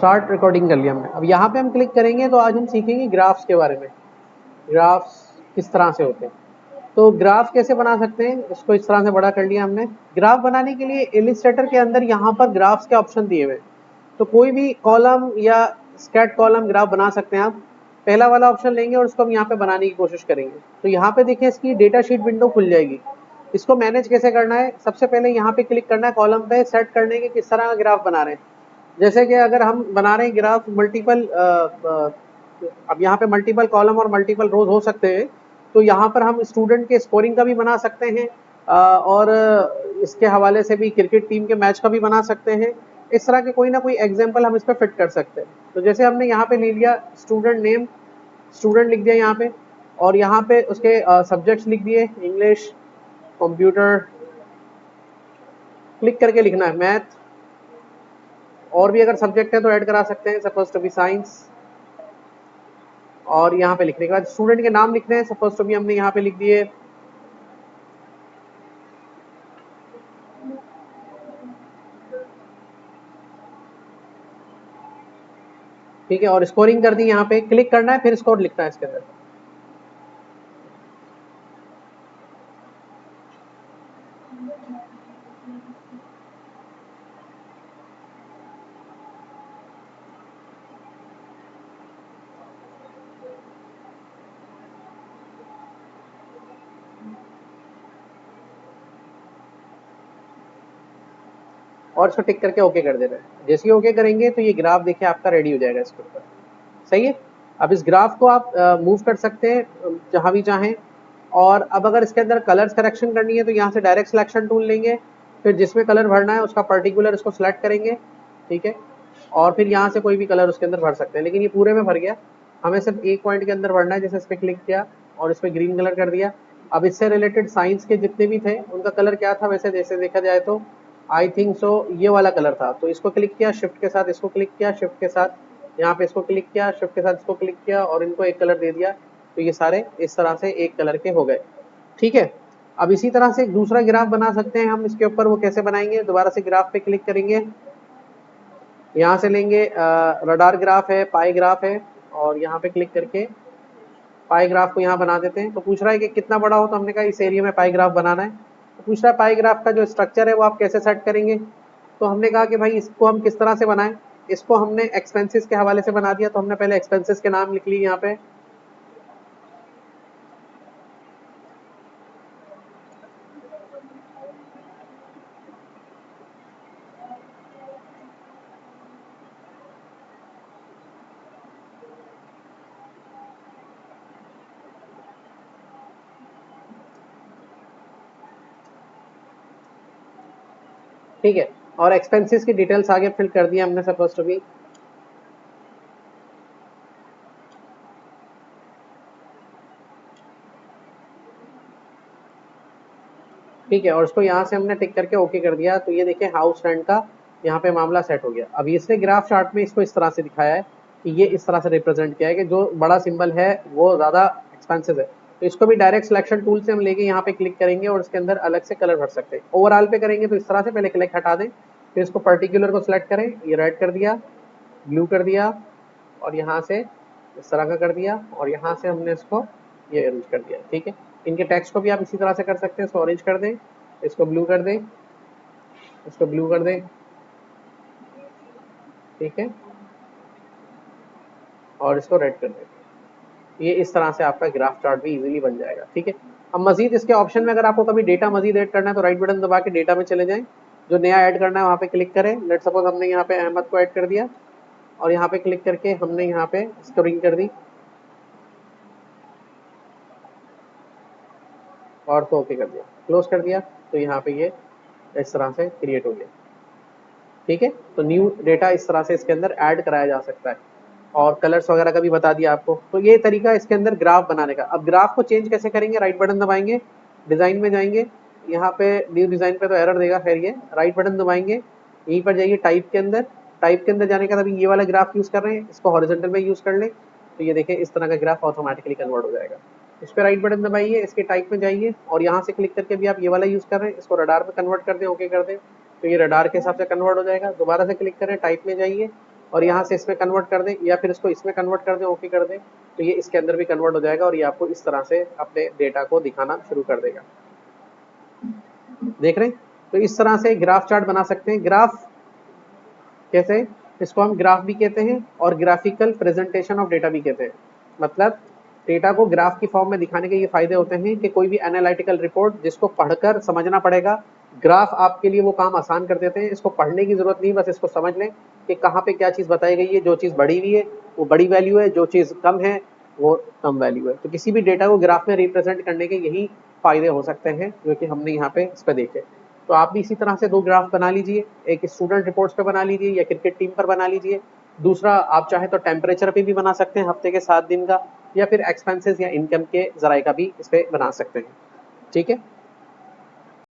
Start recording कर लिया हमने। अब यहाँ पे हम क्लिक करेंगे तो आज हम सीखेंगे ग्राफ्स के बारे में। ग्राफ्स किस तरह से होते हैं, तो ग्राफ कैसे बना सकते हैं, इसको इस तरह से बड़ा कर लिया हमने। ग्राफ बनाने के लिए इलिस्ट्रेटर के अंदर यहाँ पर ग्राफ्स के ऑप्शन दिए हुए, तो कोई भी कॉलम या स्कैट कॉलम ग्राफ बना सकते हैं आप। पहला वाला ऑप्शन लेंगे और उसको हम यहाँ पे बनाने की कोशिश करेंगे। तो यहाँ पे देखिए इसकी डेटा शीट विंडो खुल जाएगी। इसको मैनेज कैसे करना है, सबसे पहले यहाँ पे क्लिक करना है कॉलम पे, सेट करने के किस तरह का ग्राफ बना रहे हैं। जैसे कि अगर हम बना रहे हैं ग्राफ मल्टीपल, अब यहाँ पे मल्टीपल कॉलम और मल्टीपल रोज हो सकते हैं, तो यहाँ पर हम स्टूडेंट के स्कोरिंग का भी बना सकते हैं और इसके हवाले से भी क्रिकेट टीम के मैच का भी बना सकते हैं। इस तरह के कोई ना कोई एग्जाम्पल हम इस पर फिट कर सकते हैं। तो जैसे हमने यहाँ पे ले लिया स्टूडेंट नेम, स्टूडेंट लिख दिया यहाँ पे, और यहाँ पे उसके सब्जेक्ट्स लिख दिए, इंग्लिश, कंप्यूटर, क्लिक करके लिखना है मैथ, और भी अगर सब्जेक्ट है तो ऐड करा सकते हैं, सपोज टू बी साइंस। और यहाँ पे लिखने के बाद स्टूडेंट के नाम लिखने हैं, सपोज टू बी हमने यहाँ पे लिख दिए ठीक है, और स्कोरिंग कर दी। यहाँ पे क्लिक करना है, फिर स्कोर लिखना है इसके अंदर। और इसको टिक करके ओके कर देना है। जैसे ही ओके करेंगे तो ये ग्राफ देखिए आपका रेडी हो जाएगा इसके ऊपर। सही है। अब इस ग्राफ को आप मूव कर सकते हैं जहां भी चाहें। और अब अगर इसके अंदर कलर्स करेक्शन करनी है तो यहाँ से डायरेक्ट सिलेक्शन टूल लेंगे, फिर जिसमें कलर भरना है उसका पर्टिकुलर इसको सिलेक्ट करेंगे, ठीक है, और फिर यहाँ से कोई भी कलर उसके अंदर भर सकते हैं। लेकिन ये पूरे में भर गया, हमें सिर्फ एक पॉइंट के अंदर भरना है। जैसे इस पर क्लिक किया और इस पर ग्रीन कलर कर दिया। अब इससे रिलेटेड साइंस के जितने भी थे उनका कलर क्या था, वैसे जैसे देखा जाए तो आई थिंक सो ये वाला कलर था। तो इसको क्लिक किया, शिफ्ट के साथ इसको क्लिक किया, शिफ्ट के साथ यहाँ पे इसको क्लिक किया, शिफ्ट के साथ इसको क्लिक किया और इनको एक कलर दे दिया। तो ये सारे इस तरह से एक कलर के हो गए। ठीक है। अब इसी तरह से एक दूसरा ग्राफ बना सकते हैं हम इसके ऊपर। वो कैसे बनाएंगे, दोबारा से ग्राफ पे क्लिक करेंगे, यहाँ से लेंगे रडार ग्राफ है, पाई ग्राफ है, और यहाँ पे क्लिक करके पाई ग्राफ को यहाँ बना देते हैं। तो पूछ रहा है कि कितना बड़ा हो, तो हमने कहा इस एरिया में पाई ग्राफ बनाना है। तो पूछ रहा है पाई ग्राफ का जो स्ट्रक्चर है वो आप कैसे सेट करेंगे। तो हमने कहा कि भाई इसको हम किस तरह से बनाएं। इसको हमने एक्सपेंसेस के हवाले से बना दिया। तो हमने पहले एक्सपेंसेस के नाम लिख लिए यहाँ पे, ठीक है, और एक्सपेंसेस की डिटेल्स आगे फिल कर दिया हमने, सपोज टू बी, ठीक है, और उसको यहाँ से हमने टिक करके ओके कर दिया। तो ये देखिए हाउस रेंट का यहाँ पे मामला सेट हो गया। अब इसने ग्राफ चार्ट में इसको इस तरह से दिखाया है कि ये इस तरह से रिप्रेजेंट किया है कि जो बड़ा सिंबल है वो ज़्यादा एक्सपेंसिव है। तो इसको भी डायरेक्ट सिलेक्शन टूल से हम लेके यहाँ पे क्लिक करेंगे और इसके अंदर अलग से कलर भर सकते हैं। ओवरऑल पे करेंगे तो इस तरह से पहले क्लिक हटा दें, फिर इसको पर्टिकुलर को सिलेक्ट करें, ये रेड कर दिया, ब्लू कर दिया, और यहाँ से इस तरह का कर दिया, और यहाँ से हमने इसको ये अरेंज कर दिया। ठीक है, इनके टेक्स्ट को भी आप इसी तरह से कर सकते हैं। इसको ऑरेंज कर दें, इसको ब्लू कर दें, इसको ब्लू कर दें, ठीक है, और इसको रेड कर दें। ये इस तरह से आपका ग्राफ चार्ट भी इजीली बन जाएगा। ठीक है। अब मजीद इसके ऑप्शन में अगर आपको कभी डेटा मजीद ऐड करना है तो राइट बटन दबा के डेटा में चले जाएं, जो नया ऐड करना है वहाँ पे क्लिक करें। लेट सपोज हमने यहाँ पे अहमद को ऐड कर दिया और यहाँ पे क्लिक करके हमने यहाँ पे स्टोरिंग कर दी और तो ओके कर दिया, क्लोज कर दिया। तो यहाँ पे ये इस तरह से क्रिएट हो गया। ठीक है, तो न्यू डेटा इस तरह से इसके अंदर ऐड कराया जा सकता है, और कलर्स वगैरह का भी बता दिया आपको। तो ये तरीका इसके अंदर ग्राफ बनाने का। अब ग्राफ को चेंज कैसे करेंगे, राइट बटन दबाएंगे, डिजाइन में जाएंगे, यहाँ पे न्यू डिजाइन पे तो एरर देगा, खैर ये राइट बटन दबाएंगे, यहीं पर जाइए टाइप के अंदर। टाइप के अंदर जाने का अभी ये वाला ग्राफ यूज कर रहे हैं, इसको हॉरिजॉन्टल में यूज कर लें, तो ये देखें इस तरह का ग्राफ ऑटोमेटिकली कन्वर्ट हो जाएगा। इस पर राइट बटन दबाइए, इसके टाइप में जाइए, और यहाँ से क्लिक करके भी आप ये वाला यूज कर रहे हैं, इसको रडार में कन्वर्ट कर दें, ओके कर दें, तो ये रडार के हिसाब से कन्वर्ट हो जाएगा। दोबारा से क्लिक करें, टाइप में जाइए, और यहाँ से इसमें कन्वर्ट कर दें, या फिर इसको इसमें कन्वर्ट कर दें, ओके कर दें, तो ये इसके अंदर भी कन्वर्ट हो जाएगा और ये आपको इस तरह से अपने डेटा को दिखाना शुरू कर देगा। देख रहे हैं? तो इस तरह से ग्राफ चार्ट बना सकते हैं। ग्राफ कैसे, इसको हम ग्राफ भी कहते हैं और ग्राफिकल प्रेजेंटेशन ऑफ डेटा भी कहते हैं। मतलब डेटा को ग्राफ की फॉर्म में दिखाने के ये फायदे होते हैं कि कोई भी एनालिटिकल रिपोर्ट जिसको पढ़कर समझना पड़ेगा, ग्राफ आपके लिए वो काम आसान कर देते हैं। इसको पढ़ने की जरूरत नहीं, बस इसको समझ लें कि कहाँ पे क्या चीज़ बताई गई है। जो चीज़ बढ़ी हुई है वो बड़ी वैल्यू है, जो चीज़ कम है वो कम वैल्यू है। तो किसी भी डेटा को ग्राफ में रिप्रेजेंट करने के यही फायदे हो सकते हैं जो कि हमने यहाँ पे इस पर देखे। तो आप भी इसी तरह से 2 ग्राफ बना लीजिए, एक स्टूडेंट रिपोर्ट्स पे बना लीजिए या क्रिकेट टीम पर बना लीजिए। दूसरा आप चाहे तो टेम्परेचर पे भी बना सकते हैं, हफ्ते के 7 दिन का, या फिर एक्सपेंसेस या इनकम के जराए का भी इस पे बना सकते हैं। ठीक है।